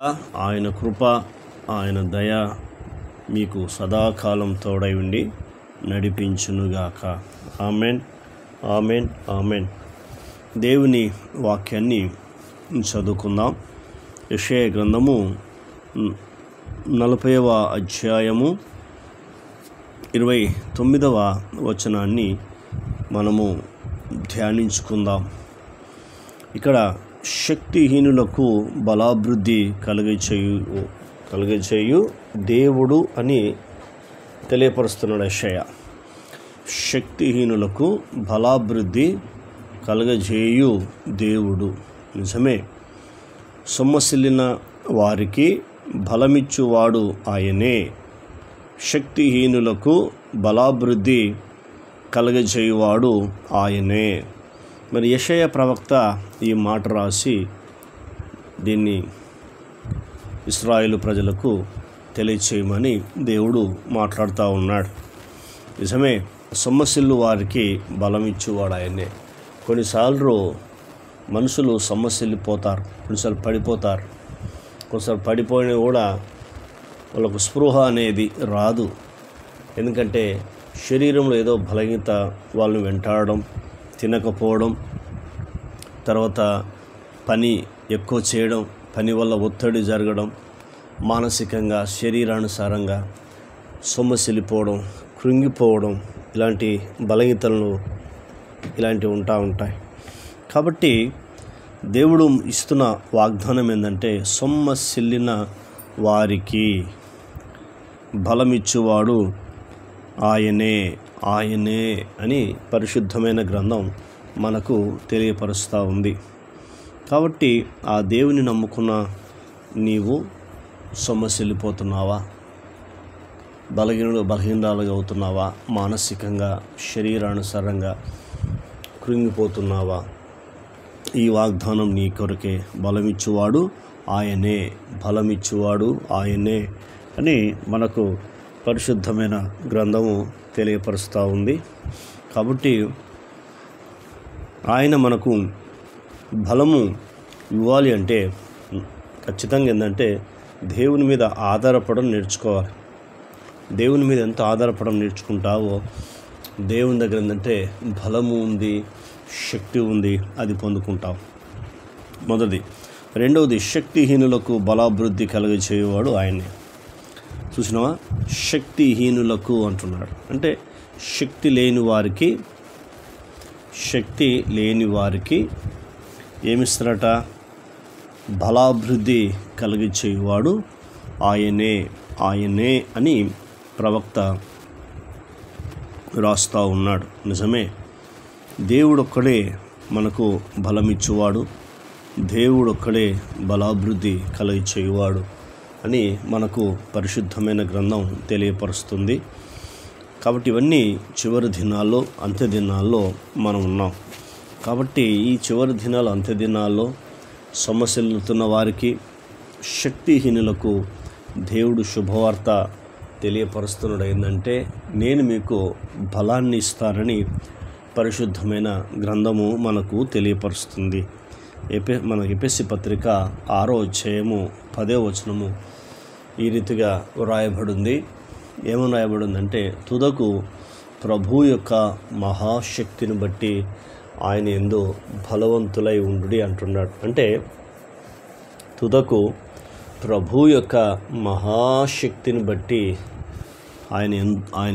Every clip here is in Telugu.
ఆయన కృప, ఆయన దయ మీకు సదాకాలం తోడై ఉండి నడిపించునుగాక. Amen, amen, amen. దేవుని వాక్యాన్ని చదువుకుందాం. యెషయా గ్రంథము 40వ అధ్యాయము 29వ వచనాన్ని మనము ధ్యానించుకుందాం. ఇక్కడ శక్తిహీనులకు బలాభివృద్ధి కలుగచేయు దేవుడు అని తెలియపరుస్తున్నాడు యెషయా. శక్తిహీనులకు బలాభివృద్ధి కలుగజేయు దేవుడు. నిజమే, సొమ్మసిల్లిన వారికి బలమిచ్చువాడు ఆయనే. శక్తిహీనులకు బలాభివృద్ధి కలుగజేయువాడు ఆయనే. మరి యెషయా ప్రవక్త ఈ మాట రాసి దీన్ని ఇశ్రాయేలు ప్రజలకు తెలియచేయమని దేవుడు మాట్లాడుతూ ఉన్నాడు. నిజమే, సొమ్మసిల్లు వారికి బలం ఇచ్చేవాడు ఆయనే. కొన్నిసార్లు మనుషులు సొమ్మసిల్లిపోతారు, కొన్నిసార్లు పడిపోతారు. కొన్నిసార్లు పడిపోయినా కూడా వాళ్ళకు స్పృహ అనేది రాదు. ఎందుకంటే శరీరంలో ఏదో బలహీనత వాళ్ళని వెంటాడడం, తినకపోవడం, తర్వాత పని ఎక్కువ చేయడం, పని వల్ల ఒత్తిడి జరగడం, మానసికంగా శరీరానుసారంగా సొమ్మసిల్లిపోవడం, కృంగిపోవడం, ఇలాంటి బలహీనతలు ఇలాంటివి ఉంటాయి. కాబట్టి దేవుడు ఇస్తున్న వాగ్దానం ఏంటంటే సొమ్మసిల్లిన వారికి బలమిచ్చువాడు ఆయనే అని పరిశుద్ధమైన గ్రంథం మనకు తెలియపరుస్తూ ఉంది. కాబట్టి ఆ దేవుని నమ్ముకున్న నీవు సొమ్మసిల్లిపోతున్నావా? బలహీనరాలుగా అవుతున్నావా? మానసికంగా శరీరానుసారంగా కృంగిపోతున్నావా? ఈ వాగ్దానం నీ కొరకే. బలమిచ్చువాడు ఆయనే, బలమిచ్చువాడు ఆయనే అని మనకు పరిశుద్ధమైన గ్రంథము తెలియపరుస్తూ ఉంది. కాబట్టి ఆయన మనకు బలము ఇవ్వాలి అంటే ఖచ్చితంగా ఏంటంటే దేవుని మీద ఆధారపడడం నేర్చుకోవాలి. దేవుని మీద ఎంత ఆధారపడడం నేర్చుకుంటావో దేవుని దగ్గర ఏంటంటే బలము ఉంది, శక్తి ఉంది, అది పొందుకుంటావు. మొదటిది. రెండవది, శక్తిహీనులకు బలాభివృద్ధి కలుగచేయువాడు ఆయనే. చూసినావా? శక్తిహీనులకు అంటున్నాడు. అంటే శక్తి లేని వారికి ఏమిస్తారట? బలాభివృద్ధి కలిగించేవాడు ఆయనే అని ప్రవక్త రాస్తూ ఉన్నాడు. నిజమే, దేవుడొక్కడే మనకు బలమిచ్చువాడు, దేవుడొక్కడే బలాభివృద్ధి కలిగించేవాడు అని మనకు పరిశుద్ధమైన గ్రంథం తెలియపరుస్తుంది. కాబట్టి ఇవన్నీ చివరి దినాల్లో, అంత్య దినాల్లో మనం ఉన్నాం. కాబట్టి ఈ చివరి దినాలు, అంత్య దినాల్లో సొమ్మసిల్లుతున్న వారికి, శక్తిహీనులకు దేవుడు శుభవార్త తెలియపరుస్తున్నాడు. ఏంటంటే నేను మీకు బలాన్ని ఇస్తానని పరిశుద్ధమైన గ్రంథము మనకు తెలియపరుస్తుంది. మన ఎఫెసీ పత్రిక 6వ అధ్యాయము 10వ వచనము ఈ రీతిగా వ్రాయబడింది. ఏమని రాయబడిందంటే, తుదకు ప్రభు యొక్క మహాశక్తిని బట్టి ఆయన యందు బలవంతులై ఉండుడి అంటున్నాడు. అంటే తుదకు ప్రభు యొక్క మహాశక్తిని బట్టి ఆయన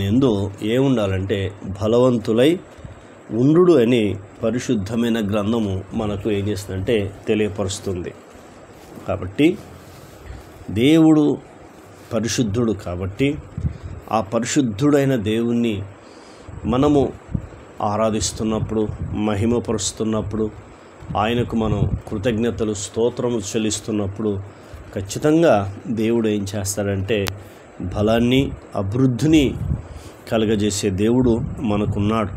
యందు ఏముండాలంటే బలవంతులై ఉండు అని పరిశుద్ధమైన గ్రంథము మనకు ఏం చేస్తుందంటే తెలియపరుస్తుంది. కాబట్టి దేవుడు పరిశుద్ధుడు. కాబట్టి ఆ పరిశుద్ధుడైన దేవుణ్ణి మనము ఆరాధిస్తున్నప్పుడు, మహిమపరుస్తున్నప్పుడు, ఆయనకు మనం కృతజ్ఞతలు, స్తోత్రము చెల్లిస్తున్నప్పుడు ఖచ్చితంగా దేవుడు ఏం చేస్తాడంటే బలాన్ని, అభివృద్ధిని కలుగజేసే దేవుడు మనకున్నాడు.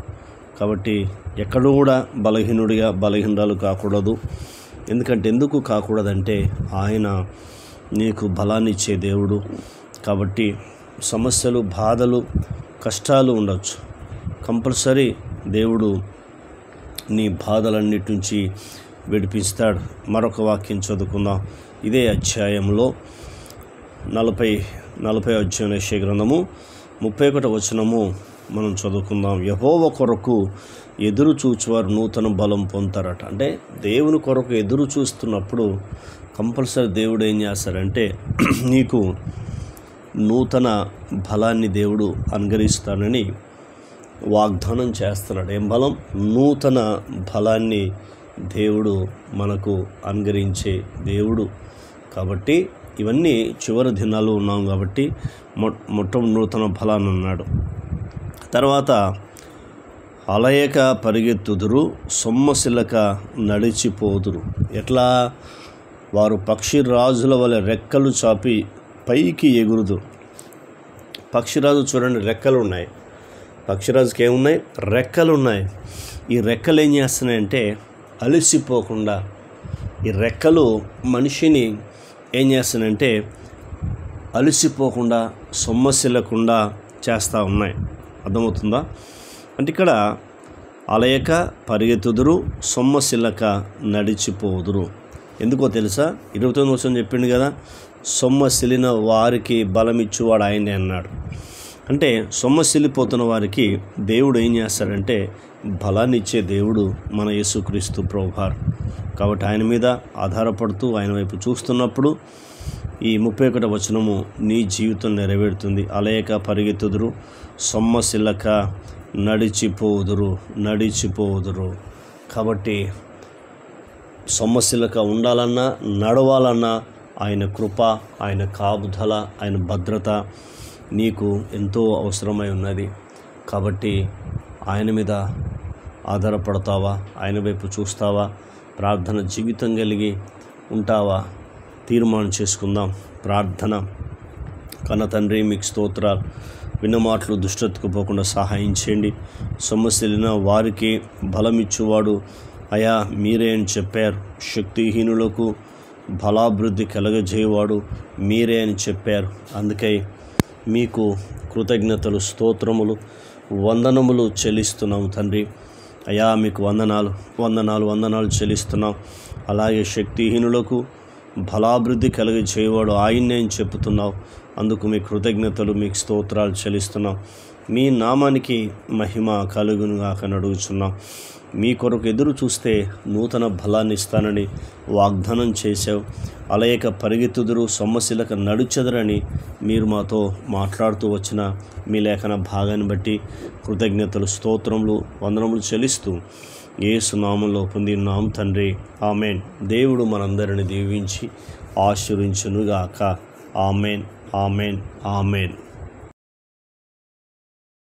కాబట్టి ఎక్కడూ కూడా బలహీనరాలు కాకూడదు. ఎందుకు కాకూడదంటే ఆయన నీకు బలాన్ని ఇచ్చే దేవుడు. కాబట్టి సమస్యలు, బాధలు, కష్టాలు ఉండొచ్చు, కంపల్సరీ దేవుడు నీ బాధలన్నిటి నుంచి విడిపిస్తాడు. మరొక వాక్యం చదువుకుందాం. ఇదే అధ్యాయంలో 40 అధ్యాయం యెషయా గ్రంథము 31 వచనము మనం చదువుకుందాం. యెహోవా కొరకు ఎదురు చూచువారు నూతన బలం పొందుతారట. అంటే దేవుని కొరకు ఎదురు చూస్తున్నప్పుడు కంపల్సరీ దేవుడు ఏం చేస్తారంటే నీకు నూతన బలాన్ని దేవుడు అనుగ్రహిస్తానని వాగ్దానం చేస్తున్నాడు. ఏం బలం? నూతన బలాన్ని దేవుడు మనకు అనుగ్రహించే దేవుడు. కాబట్టి ఇవన్నీ చివరి దినాలు ఉన్నాం కాబట్టి నూతన బలాన్ని అన్నాడు. తర్వాత అలయక పరిగెత్తుదురు, సొమ్మసిల్లక నడిచిపోదురు. ఎట్లా? వారు పక్షిరాజుల వలె రెక్కలు చాపి పైకి ఎగురుదు. పక్షిరాజు చూడండి, రెక్కలు ఉన్నాయి. పక్షిరాజుకి ఏమున్నాయి? రెక్కలు ఉన్నాయి. ఈ రెక్కలు ఏం చేస్తున్నాయంటే అలసిపోకుండా, ఈ రెక్కలు మనిషిని ఏం చేస్తున్నాయంటే అలసిపోకుండా సొమ్మసిల్లకుండా చేస్తూ ఉన్నాయి. అర్థమవుతుందా? అంటే ఇక్కడ అలయక పరిగెత్తుదురు, సొమ్మసిల్లక నడిచిపోదురు. ఎందుకో తెలుసా? 29 వచనం చెప్పిండు కదా, సొమ్మసిలిన వారికి బలమిచ్చువాడు ఆయనే అన్నాడు. అంటే సొమ్మసిల్లిపోతున్న వారికి దేవుడు ఏం చేస్తాడంటే బలాన్ని ఇచ్చే దేవుడు మన యేసుక్రీస్తు ప్రభువారు. కాబట్టి ఆయన మీద ఆధారపడుతూ ఆయన వైపు చూస్తున్నప్పుడు ఈ 31 వచనము నీ జీవితం నెరవేరుతుంది. అలయక పరిగెత్తుదురు, సొమ్మసిల్లక నడిచిపోదురు. కాబట్టి సొమ్మసిల్లక ఉండాలన్నా, నడవాలన్నా ఆయన కృప, ఆయన కాపుదల, ఆయన భద్రత నీకు ఎంతో అవసరమై ఉన్నది. కాబట్టి ఆయన మీద ఆధారపడతావా? ఆయన వైపు చూస్తావా? ప్రార్థన జీవితం కలిగి ఉంటావా? తీర్మానం చేసుకుందాం. ప్రార్థన. కన్న తండ్రి, మీకు స్తోత్రాలు. విన్న మాటలు దుష్టతకు పోకుండా సహాయం చేయండి. సొమ్మసిల్లిన వారికి బలమిచ్చువాడు అయా మీరే అని చెప్పారు. శక్తిహీనులకు బలాభివృద్ధి కలగజేయవాడు మీరే అని చెప్పారు. అందుకై మీకు కృతజ్ఞతలు, స్తోత్రములు, వందనములు చెల్లిస్తున్నాం తండ్రి. అయా మీకు వందనాలు చెల్లిస్తున్నాం. అలాగే శక్తిహీనులకు బలాభివృద్ధి కలగజేయవాడు ఆయన్నే అని చెప్తున్నావు. అందుకు మీ కృతజ్ఞతలు, మీకు స్తోత్రాలు చెల్లిస్తున్నాం. మీ నామానికి మహిమ కలుగునుగాక అడుగుచున్నాం. మీ కొరకు ఎదురు చూస్తే నూతన బలాన్ని ఇస్తానని వాగ్దానం చేశావు. అలయక పరిగెత్తుదురు, సొమ్మసిల్లక నడుచెదరని మీరు మాతో మాట్లాడుతూ వచ్చిన మీ లేఖన భాగాన్ని బట్టి కృతజ్ఞతలు, స్తోత్రములు, వందనములు చెల్లిస్తూ యేసు నామములో పొందినాం తండ్రి. ఆమెన్. దేవుడు మనందరిని దీవించి ఆశీర్వదించునుగాక. ఆమెన్.